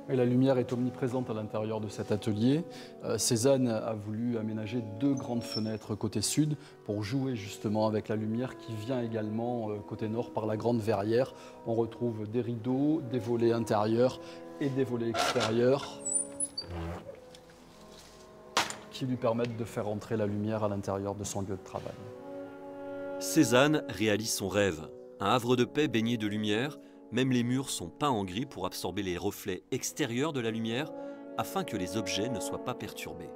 Et la lumière est omniprésente à l'intérieur de cet atelier. Cézanne a voulu aménager deux grandes fenêtres côté sud pour jouer justement avec la lumière qui vient également côté nord par la grande verrière. On retrouve des rideaux, des volets intérieurs et des volets extérieurs qui lui permettent de faire entrer la lumière à l'intérieur de son lieu de travail. Cézanne réalise son rêve. Un havre de paix baigné de lumière, même les murs sont peints en gris pour absorber les reflets extérieurs de la lumière afin que les objets ne soient pas perturbés.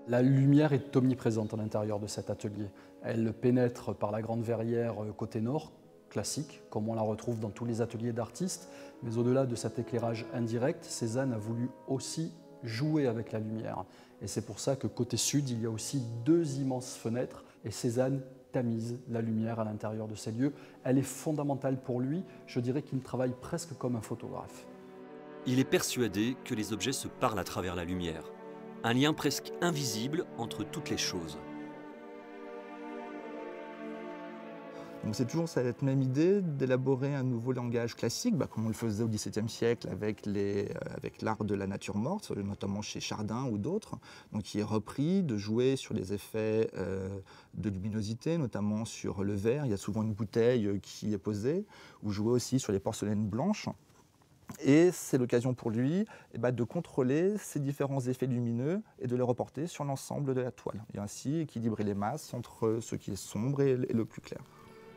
La lumière est omniprésente à l'intérieur de cet atelier. Elle pénètre par la grande verrière côté nord, classique, comme on la retrouve dans tous les ateliers d'artistes. Mais au-delà de cet éclairage indirect, Cézanne a voulu aussi jouer avec la lumière. Et c'est pour ça que côté sud, il y a aussi deux immenses fenêtres et Cézanne tamise la lumière à l'intérieur de ces lieux. Elle est fondamentale pour lui, je dirais qu'il travaille presque comme un photographe. Il est persuadé que les objets se parlent à travers la lumière. Un lien presque invisible entre toutes les choses. Donc c'est toujours cette même idée d'élaborer un nouveau langage classique, comme on le faisait au XVIIe siècle avec l'art de la nature morte, notamment chez Chardin ou d'autres, donc qui est repris, de jouer sur les effets de luminosité, notamment sur le verre. Il y a souvent une bouteille qui est posée, ou jouer aussi sur les porcelaines blanches. Et c'est l'occasion pour lui de contrôler ces différents effets lumineux et de les reporter sur l'ensemble de la toile. Et ainsi équilibrer les masses entre ce qui est sombre et le plus clair.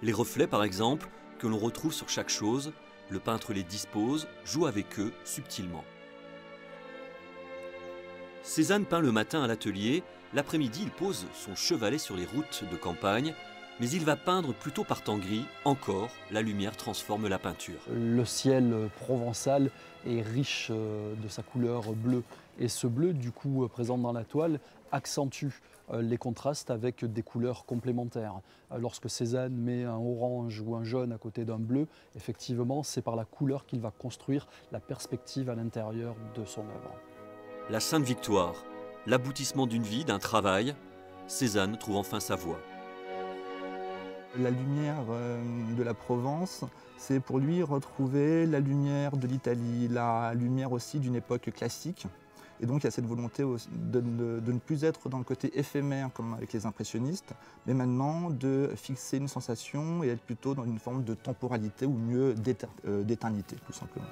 Les reflets, par exemple, que l'on retrouve sur chaque chose, le peintre les dispose, joue avec eux subtilement. Cézanne peint le matin à l'atelier, l'après-midi il pose son chevalet sur les routes de campagne, mais il va peindre plutôt par temps gris. Encore, la lumière transforme la peinture. Le ciel provençal est riche de sa couleur bleue. Et ce bleu, du coup, présent dans la toile, accentue les contrastes avec des couleurs complémentaires. Lorsque Cézanne met un orange ou un jaune à côté d'un bleu, effectivement, c'est par la couleur qu'il va construire la perspective à l'intérieur de son œuvre. La Sainte Victoire, l'aboutissement d'une vie, d'un travail, Cézanne trouve enfin sa voie. La lumière de la Provence, c'est pour lui retrouver la lumière de l'Italie, la lumière aussi d'une époque classique. Et donc il y a cette volonté de ne plus être dans le côté éphémère comme avec les impressionnistes, mais maintenant de fixer une sensation et être plutôt dans une forme de temporalité ou mieux d'éternité tout simplement.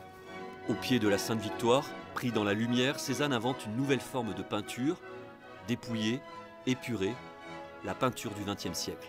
Au pied de la Sainte Victoire, pris dans la lumière, Cézanne invente une nouvelle forme de peinture, dépouillée, épurée, la peinture du XXe siècle.